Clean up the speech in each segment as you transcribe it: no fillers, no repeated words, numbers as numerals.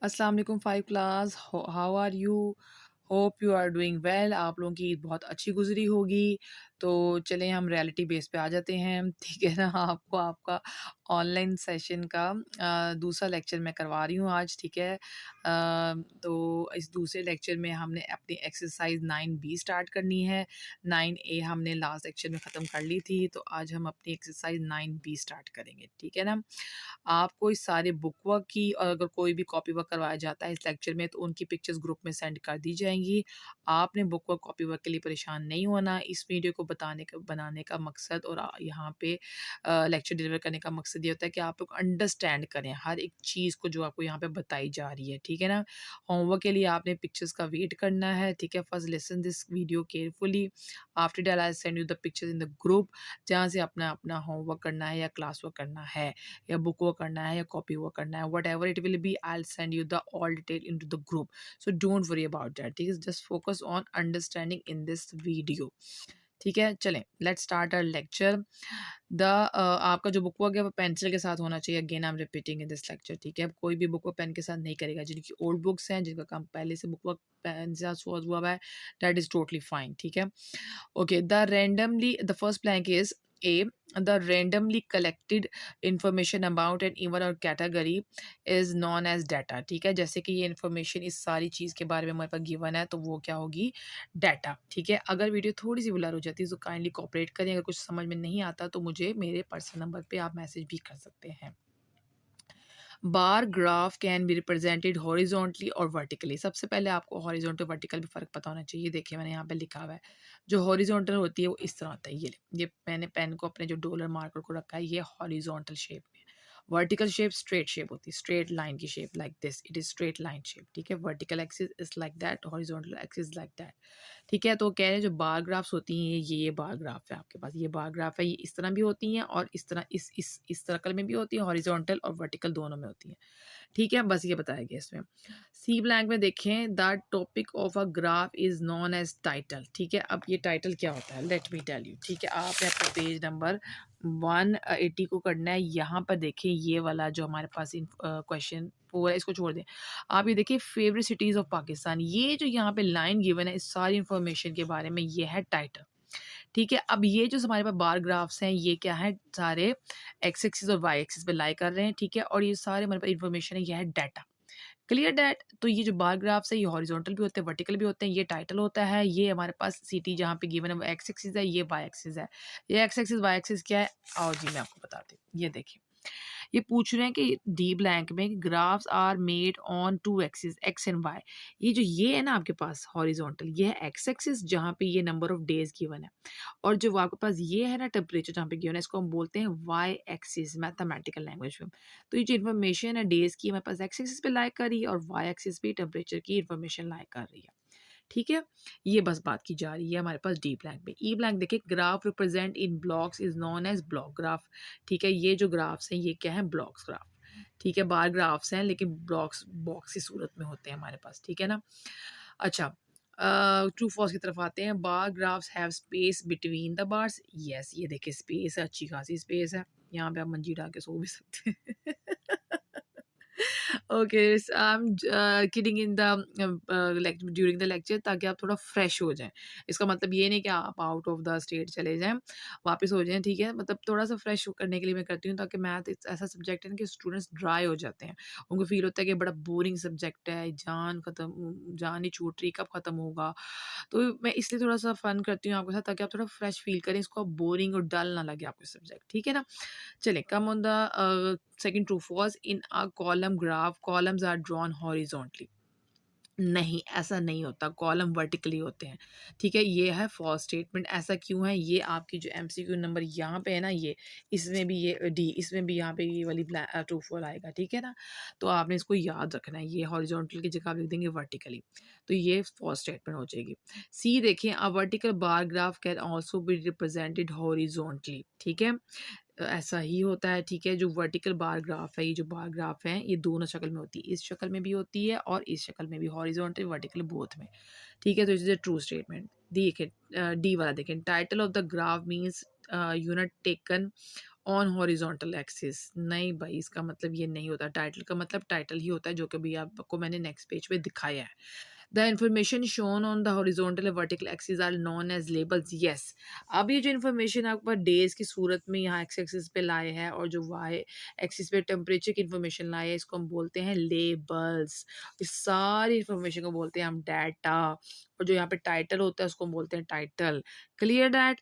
अस्सलाम वालेकुम five class. How are you? Hope you are doing well. आप लोगों की ईद बहुत अच्छी गुजरी होगी। तो चलें हम रियलिटी बेस पे आ जाते हैं। ठीक है ना, आपको आपका ऑनलाइन सेशन का दूसरा लेक्चर मैं करवा रही हूँ आज। ठीक है, तो इस दूसरे लेक्चर में हमने अपनी एक्सरसाइज 9B स्टार्ट करनी है। 9A हमने लास्ट लेक्चर में ख़त्म कर ली थी, तो आज हम अपनी एक्सरसाइज 9B स्टार्ट करेंगे। ठीक है ना, आपको इस सारे बुक वर्क की और अगर कोई भी कॉपी वर्क करवाया जाता है इस लेक्चर में तो उनकी पिक्चर्स ग्रुप में सेंड कर दी जाएंगी। आपने बुक वर्क कॉपी वर्क के लिए परेशान नहीं होना। इस वीडियो को बनाने का मकसद और यहाँ पे लेक्चर डिलीवर करने का मकसद ये होता है कि आप लोग अंडरस्टैंड करें हर एक चीज़ को जो आपको यहाँ पे बताई जा रही है। ठीक है ना, होमवर्क के लिए आपने पिक्चर्स का वेट करना है। ठीक है, first listen this video carefully. After that I send you the pictures in the group, जहाँ से अपना अपना होमवर्क करना है या क्लास वर्क करना है या बुक वर्क करना है या कॉपी वर्क करना है, whatever it will be, I will send you the all detail into the group. So don't worry about that. ठीक है, just focus on understanding in this video. ठीक है, चलें लेट्स स्टार्ट आवर लेक्चर। आपका जो book work है वो pencil के साथ होना चाहिए। Again I am repeating in this lecture. ठीक है, कोई भी बुक वर्क पेन के साथ नहीं करेगा। जिनकी ओल्ड बुक्स हैं, जिनका काम पहले से बुक वर्क पेन से हुआ है, दैट इज टोटली फाइन। ठीक है, okay, the first blank is A. The randomly collected information about an event or category is known as data. ठीक है, जैसे कि ये इन्फॉर्मेशन इस सारी चीज़ के बारे में हमारे पास गिवन है तो वो क्या होगी, डाटा। ठीक है, अगर वीडियो थोड़ी सी ब्लर हो जाती है तो काइंडली कोऑपरेट करें। अगर कुछ समझ में नहीं आता तो मुझे मेरे पर्सनल नंबर पे आप मैसेज भी कर सकते हैं। Bar graph can be represented horizontally और वर्टिकली। सबसे पहले आपको हॉरिजॉन्टल वर्टिकल भी फ़र्क पता होना चाहिए। देखिए मैंने यहाँ पे लिखा हुआ है, जो हॉरिजॉन्टल होती है वो इस तरह होता है। ये मैंने पेन को अपने जो डॉलर मार्कर को रखा है ये हॉरिजॉन्टल शेप में। वर्टिकल शेप स्ट्रेट शेप होती है, स्ट्रेट लाइन की shape, like this it is straight line shape. ठीक है, vertical axis is like that, horizontal axis like that. ठीक है, तो कह रहे हैं जो बार ग्राफ्स होती हैं ये बार ग्राफ है आपके पास, ये बार ग्राफ है, ये इस तरह भी होती हैं और इस तरह इस सर्कल में भी होती है, हॉरिजॉन्टल और वर्टिकल दोनों में होती हैं। ठीक है, बस ये बताया गया इसमें। सी ब्लैंक में देखें, the topic of a graph is known as title. ठीक है, अब ये टाइटल क्या होता है, लेट मी टेल यू। ठीक है, आपने अपने पेज नंबर 180 को करना है। यहाँ पर देखें ये वाला जो हमारे पास क्वेश्चन वो है, इसको छोड़ दें। आप ये देखिए फेवरेट सिटीज़ ऑफ पाकिस्तान, ये जो यहाँ पे लाइन गिवन है इस सारी इंफॉर्मेशन के बारे में, ये है टाइटल। ठीक है, अब ये जो हमारे पास बार ग्राफ्स हैं ये क्या है, सारे एक्स एक्सिस और वाई एक्सिस पे लाई कर रहे हैं। ठीक है, और ये सारे हमारे पास इन्फॉर्मेशन है, यह है डाटा। Clear that. तो ये जो बार ग्राफ्स है ये हॉरिजॉन्टल भी होते हैं, वर्टिकल भी होते हैं। ये टाइटल होता है, ये हमारे पास सिटी जहाँ पे गिवन है वो एक्स एक्सिस है, ये वाई एक्सिस है। ये एक्स एक्सिस वाई एक्सिस क्या है, आओ जी मैं आपको बताती हूँ। ये देखिए, ये पूछ रहे हैं कि डी ब्लैंक में graphs are made on two axis X and Y. ये जो ये है ना आपके पास हॉरिजॉन्टल, ये है एक्स एक्सिस जहाँ पे ये नंबर ऑफ डेज गिवन है, और जो आपके पास ये है ना टेम्परेचर जहाँ पे गिवन है, इसको हम बोलते हैं वाई एक्सिस मैथमेटिकल लैंग्वेज में। तो ये जो इन्फॉर्मेशन है डेज की हमारे पास एक्स एक्सिस पे लाई कर रही है और वाई एक्सिस पे टेम्परेचर की इन्फॉर्मेशन लाई कर रही है। ठीक है, ये बस बात की जा रही है हमारे पास डी ब्लैंक में। ई ब्लैंक देखिए, graph represent in blocks is known as block graph. ठीक है, ये जो ग्राफ्स हैं ये क्या है, ब्लॉक्स ग्राफ। ठीक है, बार ग्राफ्स हैं लेकिन ब्लॉक्स बॉक्स की सूरत में होते हैं हमारे पास। ठीक है ना, अच्छा ट्रू फॉल्स की तरफ आते हैं। बार graphs have space between the bars. Yes, ये देखिए स्पेस है, अच्छी खासी स्पेस है। यहाँ पे आप मंजी डाल के सो भी सकते हैं। Okay, I am kidding in the during the lecture, ताकि आप थोड़ा फ्रेश हो जाएं। इसका मतलब ये नहीं कि आप आउट ऑफ द स्टेट चले जाएं, वापस हो जाएं। ठीक है, मतलब थोड़ा सा फ्रेश करने के लिए मैं करती हूँ, ताकि मैथ ऐसा सब्जेक्ट है ना कि स्टूडेंट्स ड्राई हो जाते हैं। उनको फील होता है कि बड़ा बोरिंग सब्जेक्ट है, जान ही छूट रही, कब ख़त्म होगा। तो मैं इसलिए थोड़ा सा फन करती हूँ आपके साथ, ताकि आप थोड़ा फ्रेश फील करें, इसको बोरिंग और डल ना लगे आपको सब्जेक्ट। ठीक है ना, चलें, come on the second true false. In a column graph columns are drawn horizontally. नहीं, ऐसा नहीं होता, कॉलम वर्टिकली होते हैं। ठीक है, ये है फॉल्स स्टेटमेंट। ऐसा क्यों है, ये आपकी जो एमसीक्यू नंबर यहाँ पे है ना, ये इसमें भी ये डी, इसमें भी यहाँ पे ये वाली ट्रू फॉल आएगा। ठीक है ना, तो आपने इसको याद रखना है, ये हॉरिजॉन्टल की जगह आप लिख देंगे वर्टिकली, तो ये फॉल्स स्टेटमेंट हो जाएगी। सी देखें, a vertical bar graph can also be represented horizontally. ठीक है, ऐसा ही होता है। ठीक है, जो वर्टिकल बार ग्राफ है, ये जो बार ग्राफ है ये दोनों शक्ल में होती है, इस शक्ल में भी होती है और इस शक्ल में भी, हॉरिजॉन्टल वर्टिकल बोथ में। ठीक है, तो it is a true statement. देखिए डी वाला देखें, title of the graph means unit taken on horizontal axis. नहीं भाई, इसका मतलब ये नहीं होता। टाइटल का मतलब टाइटल ही होता है, जो कि भी आपको मैंने नेक्स्ट पेज पे दिखाया है। The information shown on the horizontal vertical axis are known as labels. Yes, अब ये जो इन्फॉर्मेशन आपके पास डेज की सूरत में यहाँ एक्स एक्सिस पे लाए हैं और जो वाई एक्सिस पे टेम्परेचर की इन्फॉर्मेशन लाए है, इसको हम बोलते हैं लेबल्स। इस सारी इन्फॉर्मेशन को बोलते हैं हम डाटा, और जो यहाँ पे टाइटल होता है उसको हम बोलते हैं टाइटल। Clear that?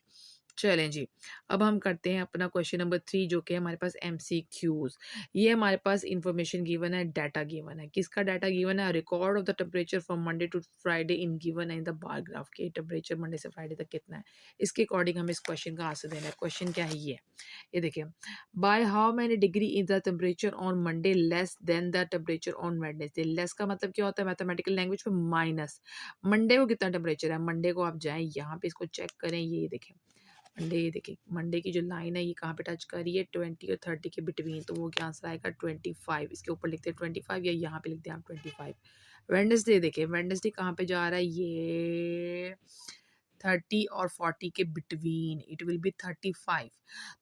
चलें जी, अब हम करते हैं अपना क्वेश्चन नंबर 3, जो कि हमारे पास एमसीक्यूज। ये हमारे पास इंफॉर्मेशन गिवन है, डाटा गिवन है। किसका डाटा गिवन है? Record of the temperature from Monday to Friday in given है इन द बार ग्राफ के टेम्परेचर मंडे से फ्राइडे तक कितना है, इसके अकॉर्डिंग हमें इस क्वेश्चन का आंसर देना है। क्वेश्चन क्या है ये देखिए, by how many degree is the temperature on Monday less than the temperature on Wednesday. Less का मतलब क्या होता है मैथमेटिकल लैंग्वेज में? माइनस। मंडे को कितना टेम्परेचर है? मंडे को आप जाएं यहाँ पे, इसको चेक करें, ये देखें मंडे, ये देखिए मंडे की जो लाइन है ये कहाँ पे टच कर रही है? 20 और 30 के बिटवीन, तो वो क्या आंसर आएगा? 25। इसके ऊपर लिखते हैं 25 या यहाँ पे लिखते हैं आप 25। वेडनेसडे देखिए, वेडनेसडे कहाँ पे जा रहा है? ये 30 और 40 के बिटवीन, इट विल बी 35।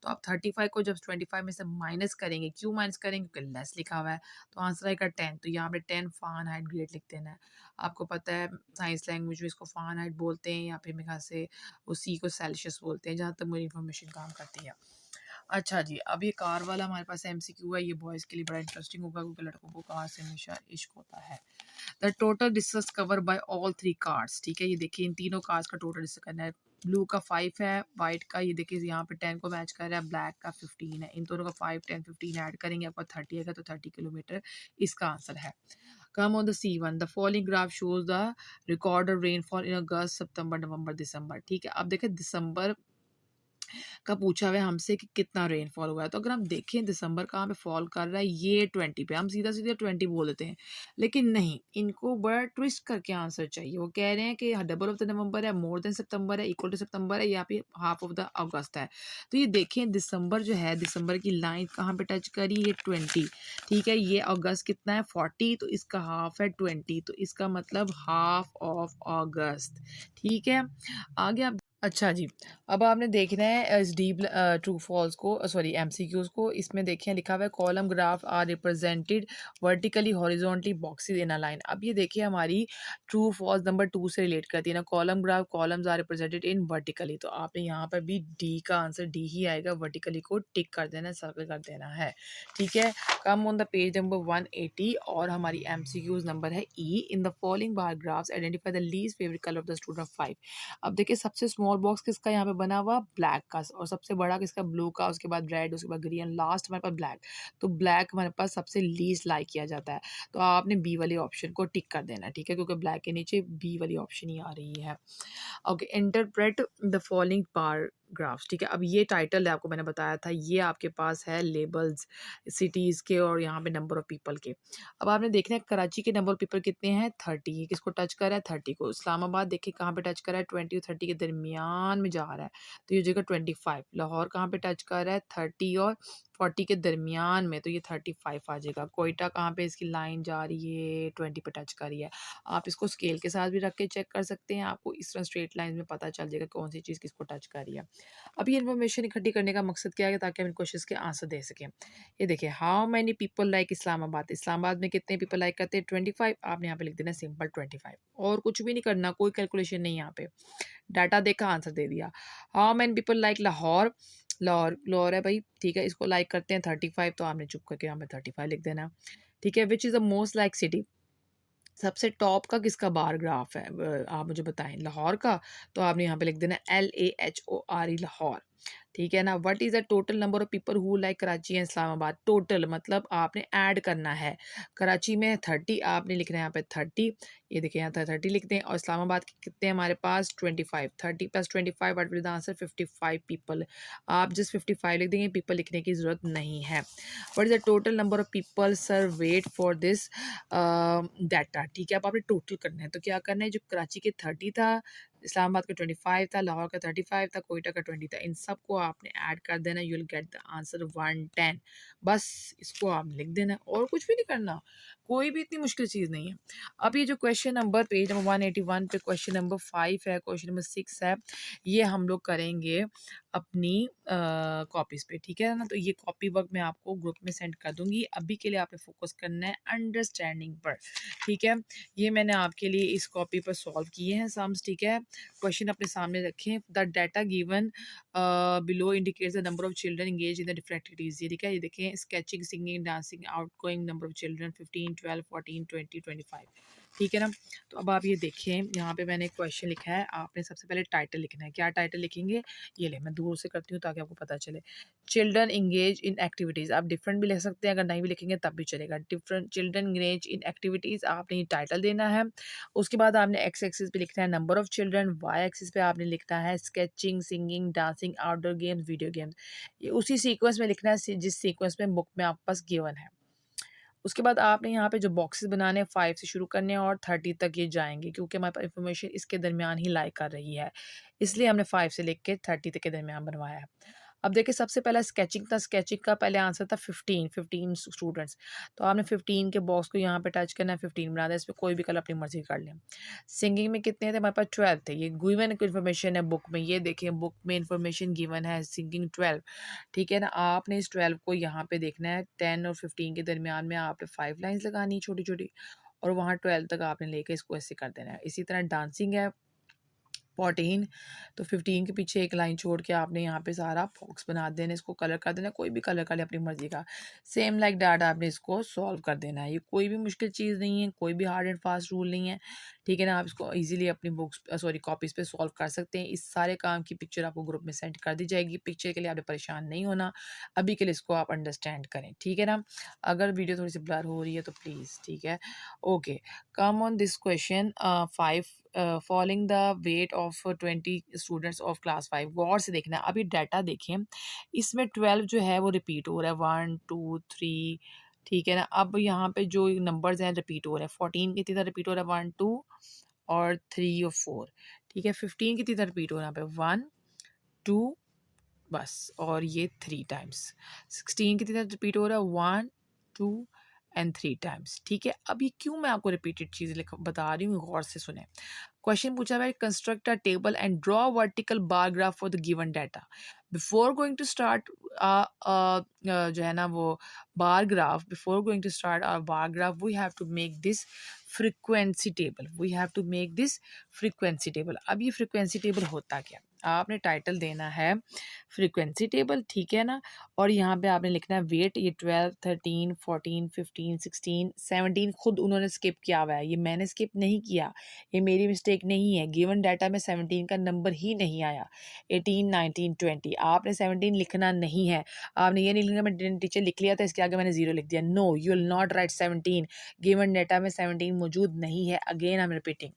तो आप 35 को जब 25 में से माइनस करेंगे, क्यों माइनस करेंगे? क्योंकि लेस लिखा हुआ है, तो आंसर आएगा 10। तो यहाँ पे 10 फ़ारेनहाइट ग्रेड लिख देना है। आपको पता है साइंस लैंग्वेज में इसको फ़ारेनहाइट बोलते हैं, या फिर मेरे ख्याल से वो सी को सेल्सियस बोलते हैं, जहाँ तक मेरी इन्फॉर्मेशन काम करती है। अच्छा जी, अब ये कार वाला हमारे पास एमसीक्यू है, ये बॉयज़ के लिए बड़ा इंटरेस्टिंग होगा, क्योंकि लड़कों को कार से हमेशा इश्क होता है। The total distance cover by all 3 cars. ठीक है, ये देखिए इन तीनों कार्स का टोटल डिस्टेंस करना है। ब्लू का 5 है, वाइट का ये देखिए यहाँ पे 10 को मैच कर रहा है, ब्लैक का 15 है। इन दोनों का 5, 10, 15 ऐड करेंगे, आपका 30 आएगा, तो 30 किलोमीटर इसका आंसर है। Come on the C1, the following graph shows the recorded rainfall in August, सितंबर, नवंबर, दिसंबर। ठीक है, अब देखें दिसंबर का पूछा हुआ है हमसे कि कितना रेनफॉल हुआ है। तो अगर हम देखें दिसंबर कहाँ पे फॉल कर रहा है, ये 20 पे, हम सीधा सीधा 20 बोल देते हैं, लेकिन नहीं, इनको बड़ा ट्विस्ट करके आंसर चाहिए। वो कह रहे हैं कि डबल ऑफ द नवंबर है, मोर देन सितंबर है, इक्वल टू सितंबर है, या फिर हाफ ऑफ द अगस्त है। तो ये देखें दिसंबर जो है, दिसंबर की लाइन कहाँ पे टच करी? ये 20। ठीक है, ये अगस्त कितना है? 40, तो इसका हाफ है 20, तो इसका मतलब हाफ ऑफ अगस्त। ठीक है, आगे आप अच्छा जी, अब आपने देखना है इस डी ट्रू फॉल्स को, सॉरी एमसीक्यूज को। इसमें देखें लिखा हुआ है column graph are represented vertically horizontally boxes in a line. अब ये देखिए हमारी ट्रू फॉल्स नंबर 2 से रिलेट करती है ना। Column graph, columns are represented in vertically, तो आपने यहाँ पर भी डी का आंसर डी ही आएगा। वर्टिकली को टिक कर देना, सर्कल कर देना है। ठीक है, come on the page number 180, और हमारी एमसीक्यूज नंबर है E. In the following bar graphs identify the least favourite colour of the student of 5। अब देखिए सबसे स्मॉल बॉक्स किसका यहाँ पे बना हुआ? ब्लैक का, और सबसे बड़ा किसका? ब्लू का, उसके बाद रेड, उसके बाद ग्रीन, लास्ट हमारे पास ब्लैक। तो ब्लैक हमारे पास सबसे लीस्ट लाइक किया जाता है, तो आपने बी वाले ऑप्शन को टिक कर देना है। ठीक है, क्योंकि ब्लैक के नीचे बी वाली ऑप्शन ही आ रही है। Okay, interpret the following bar graphs. ठीक है, अब ये टाइटल है, आपको मैंने बताया था, ये आपके पास है लेबल्स सिटीज़ के और यहाँ पे नंबर ऑफ पीपल के। अब आपने देखना है कराची के नंबर ऑफ पीपल कितने हैं? 30। ये किसको टच कर रहा है? 30 को। इस्लामाबाद देखिए कहाँ पे टच कर रहा है? 20 और 30 के दरमियान में जा रहा है, तो ये जगह 25। लाहौर कहाँ पे टच कर रहा है? 30 और 40 के दरमियान में, तो ये 35 आ जाएगा। कोयटा कहाँ पे इसकी लाइन जा रही है? 20 पे टच कर रही है। आप इसको स्केल के साथ भी रख के चेक कर सकते हैं, आपको इस तरह स्ट्रेट लाइन में पता चल जाएगा कौन सी चीज़ किसको टच कर रही है। अब ये इन्फॉर्मेशन इकट्ठी करने का मकसद क्या है? ताकि हम इन क्वेश्चंस के आंसर दे सकें। ये देखिए, how many people like Islamabad. Islamabad में कितने पीपल लाइक करते हैं? 25। आपने यहाँ पे लिख देना सिंपल 25, और कुछ भी नहीं करना, कोई कैलकुलेशन नहीं। यहाँ पे डाटा देखा, आंसर दे दिया। How many people like Lahore. Lahore Lahore है भाई, ठीक है, इसको लाइक करते हैं 35, तो आपने चुप करके यहाँ पे 35 लिख देना। ठीक है, which is the most like city. सबसे टॉप का किसका बार ग्राफ है? आप मुझे बताएं। लाहौर का, तो आपने यहाँ पे लिख देना LAHORE लाहौर। ठीक है ना। What is the total number of people who like Karachi and Islamabad. Total मतलब आपने ऐड करना है। कराची में 30, आपने लिखना है यहाँ पे 30। ये देखिए यहाँ 30 लिखते हैं, और इस्लामाबाद के कितने हमारे पास? 25। 30 + 25, what will the answer? 55 people. आप जस्ट 55 लिख देंगे, पीपल लिखने की ज़रूरत नहीं है। What is the total number of people served for this data. ठीक है, अब आपने टोटल करना है, तो क्या करना है? जो कराची के 30 था, इस्लामाबाद का 25 था, लाहौर का 35 था, कोयटा का 20 था। इन सबको आपने ऐड कर देना, you will get the answer 110। बस इसको आप लिख देना और कुछ भी नहीं करना, कोई भी इतनी मुश्किल चीज़ नहीं है। अब ये जो क्वेश्चन नंबर पेज नंबर 181 पे क्वेश्चन नंबर 5 है, क्वेश्चन नंबर 6 है, ये हम लोग करेंगे अपनी कॉपीज़ पे, ठीक है ना। तो ये कॉपी वर्क मैं आपको ग्रुप में सेंड कर दूंगी। अभी के लिए आपने फोकस करना है अंडरस्टैंडिंग पर, ठीक है। ये मैंने आपके लिए इस कॉपी पर सॉल्व किए हैं सम्स, ठीक है। क्वेश्चन अपने सामने रखें। The data given below indicates the number of children engage in the different activities. ये देखा, ये देखें, sketching, singing, dancing, out going number of children 15, 12, 14, 20, 25, ठीक है ना। तो अब आप ये देखें, यहाँ पे मैंने क्वेश्चन लिखा है, आपने सबसे पहले टाइटल लिखना है। क्या टाइटल लिखेंगे, ये ले मैं दूर से करती हूँ ताकि आपको पता चले। चिल्ड्रन इंगेज इन एक्टिविटीज़, आप डिफरेंट भी लिख सकते हैं, अगर नहीं भी लिखेंगे तब भी चलेगा। Different children engage in activities, आपने ये टाइटल देना है। उसके बाद आपने एक्स एक्सिस पे लिखना है number of children, Y axis पे आपने लिखना है sketching, singing, dancing, outdoor games, video games. ये उसी सीक्वेंस में लिखना है जिस सीक्वेंस में बुक में आपके पास गिवन है। उसके बाद आपने यहाँ पे जो बॉक्सेस बनाने हैं 5 से शुरू करने हैं और 30 तक ये जाएंगे, क्योंकि हमारे पास इन्फॉर्मेशन इसके दरमियान ही लाई कर रही है, इसलिए हमने 5 से लेके 30 तक के दरमियान बनवाया है। अब देखिए, सबसे पहला स्केचिंग था, स्केचिंग का पहले आंसर था 15 स्टूडेंट्स। तो आपने 15 के बॉक्स को यहाँ पे टच करना है, 15 बना दें, इसमें कोई भी कलर अपनी मर्जी कर लें। सिंगिंग में कितने थे, हमारे पास 12 थे। ये गिवन इन्फॉर्मेशन है बुक में, ये देखिए बुक में इन्फॉर्मेशन गिवन है सिंगिंग 12, ठीक है ना। आपने इस 12 को यहाँ पे देखना है, 10 और 15 के दरमियान में आपने 5 लाइन्स लगानी है छोटी छोटी, और वहाँ 12 तक आपने लेके इसको ऐसे कर देना है। इसी तरह डांसिंग है 14, तो 15 के पीछे एक लाइन छोड़ के आपने यहाँ पे सारा बॉक्स बना देना, इसको कलर कर देना, कोई भी कलर कर ले अपनी मर्जी का। सेम लाइक डैट आपने इसको सॉल्व कर देना है। ये कोई भी मुश्किल चीज़ नहीं है, कोई भी हार्ड एंड फास्ट रूल नहीं है, ठीक है ना। आप इसको इजीली अपनी बुक्स सॉरी कॉपीज़ पे सॉल्व कर सकते हैं। इस सारे काम की पिक्चर आपको ग्रुप में सेंड कर दी जाएगी। पिक्चर के लिए आपने परेशान नहीं होना, अभी के लिए इसको आप अंडरस्टैंड करें, ठीक है ना। अगर वीडियो थोड़ी सी ब्लर हो रही है तो प्लीज़, ठीक है। Okay, come on this question 5, following the weight of 20 students of class 5। गौर से देखना है, अभी डाटा देखें, इसमें 12 जो है वो रिपीट हो रहा है, 1 2 3, ठीक है ना। अब यहाँ पे जो नंबर्स हैं रिपीट हो रहे हैं, 14 की तरह रिपीट हो रहा है 1 2 और 3 और 4, ठीक है। 15 की तरह रिपीट हो रहा है यहाँ पे 1 2 बस, और ये 3 टाइम्स। 16 की तरह रिपीट हो रहा है 1 2 एंड 3 टाइम्स, ठीक है। अब ये क्यों मैं आपको रिपीटेड चीज़ लिख बता रही हूँ, गौर से सुने। क्वेश्चन पूछा है, construct a table and draw vertical bar graph for the given data. Before going to start जो है ना वो bar graph, before going to start our bar graph we have to make this frequency table, we have to make this frequency table. अब ये frequency table होता क्या, आपने title देना है फ्रीक्वेंसी टेबल, ठीक है ना। और यहाँ पे आपने लिखना है वेट, ये 12 13 14 15 16 17 खुद उन्होंने स्किप किया हुआ है, ये मैंने स्किप नहीं किया, ये मेरी मिस्टेक नहीं है। गिवन डाटा में 17 का नंबर ही नहीं आया। 18 19 20 आपने 17 लिखना नहीं है। आपने ये नहीं लिखना मैं टीचर लिख लिया था इसके आगे मैंने 0 लिख दिया, no, you will not write 17। Given data में 17 मौजूद नहीं है। Again I am repeating.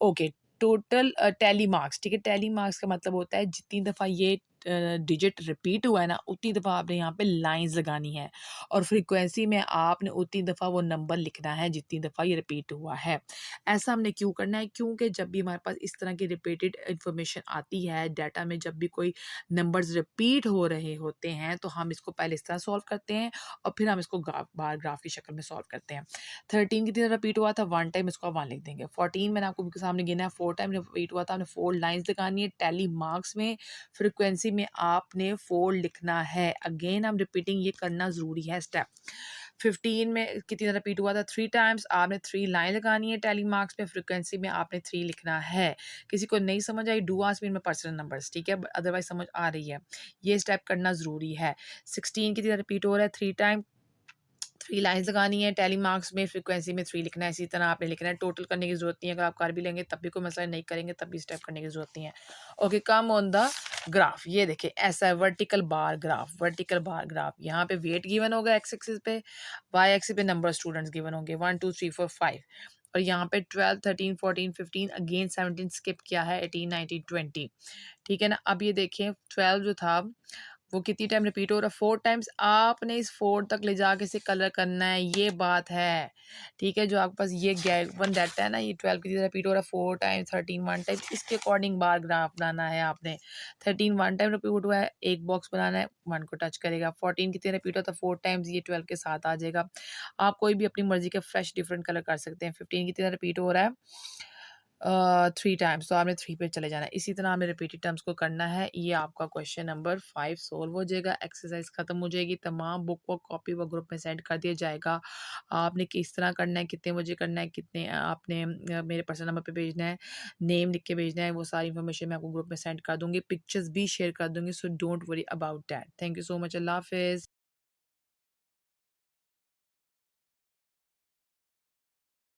Okay, total tally marks, ठीक है। टैली मार्क्स का मतलब होता है जितनी दफ़ा ये डिजिट रिपीट हुआ है ना, उतनी दफ़ा आपने यहाँ पे लाइंस लगानी है, और फ्रीक्वेंसी में आपने उतनी दफ़ा वो नंबर लिखना है जितनी दफ़ा ये रिपीट हुआ है। ऐसा हमने क्यों करना है, क्योंकि जब भी हमारे पास इस तरह की रिपीटेड इन्फॉर्मेशन आती है डाटा में, जब भी कोई नंबर्स रिपीट हो रहे होते हैं, तो हम इसको पहले इस तरह सॉल्व करते हैं और फिर हम इसको बार ग्राफ की शक्ल में सॉल्व करते हैं। 13 की तरह रिपीट हुआ था 1 टाइम, इसको 1 लिख देंगे। 14 मैंने आपको सामने गिना है 4 टाइम रिपीट हुआ था, आपने 4 लाइंस लगानी है। टैली मार्क्स में फ्रीक्वेंसी में आपने 4 लिखना है। अगेन हम रिपीटिंग, ये करना ज़रूरी है स्टेप। 15 में कितनी तरह रिपीट हुआ था 3 टाइम्स, आपने 3 लाइन लगानी है। टैली मार्क्स में फ्रीक्वेंसी में आपने 3 लिखना है। किसी को नहीं समझ आई, डू आस्क मी में पर्सनल नंबर्स, ठीक है, अदरवाइज समझ आ रही है, ये स्टेप करना ज़रूरी है। 16 की तरह रिपीट हो रहा है 3 टाइम, 3 लाइन्स लगानी है। टैली मार्क्स में फ्रीक्वेंसी में 3 लिखना है। इसी तरह आपने लिखना है, टोटल करने की ज़रूरत नहीं है, अगर आप कर भी लेंगे तब भी कोई मसला नहीं, करेंगे तब भी स्टेप करने की ज़रूरत नहीं है। Okay, come on the graph, ये देखिए ऐसा है vertical bar graph, vertical bar graph. यहाँ पे वेट गिवन होगा एक्स एक्सिस पे, वाई एक्सिस पे नंबर स्टूडेंट्स गिवन होंगे 1 2 3 4 5, और यहाँ पे 12 13 14 15, अगेन 17 स्किप किया है, 18 19 20, ठीक है ना। अब ये देखें 12 जो था वो कितनी टाइम रिपीट हो रहा है? 4 टाइम्स। आपने इस 4 तक ले जाके इसे कलर करना है, ये बात है। ठीक है? जो आपके पास ये गिवन डाटा है ना, ये 12 कितनी रिपीट हो रहा है? 4 टाइम्स, 13 1 टाइम, इसके अकॉर्डिंग बार ग्राफ बनाना है आपने। 13 1 टाइम रिपीट हुआ है, एक बॉक्स बनाना है, 1 को टच करेगा। 14 कितने रिपीट होता है? 4 टाइम्स, ये 12 के साथ आ जाएगा। आप कोई भी अपनी मर्ज़ी के फ्रेश डिफरेंट कलर कर सकते हैं। 15 कितने रिपीट हो रहा है? 3 टाइम्स, तो आपने 3 पे चले जाना है। इसी तरह आपने रिपीटेड टर्म्स को करना है। ये आपका क्वेश्चन नंबर 5 सॉल्व हो जाएगा। एक्सरसाइज खत्म हो जाएगी। तमाम बुक व कॉपी व ग्रुप में सेंड कर दिया जाएगा। आपने किस तरह करना है, कितने बजे करना है, कितने आपने मेरे पर्सनल नंबर पे भेजना है, नेम लिख के भेजना है, वो सारी इन्फॉर्मेशन मैं आपको ग्रुप में सेंड कर दूँगी। पिक्चर्स भी शेयर कर दूँगी, so don't worry about that. Thank you so much. अल्लाह हाफ़िज़।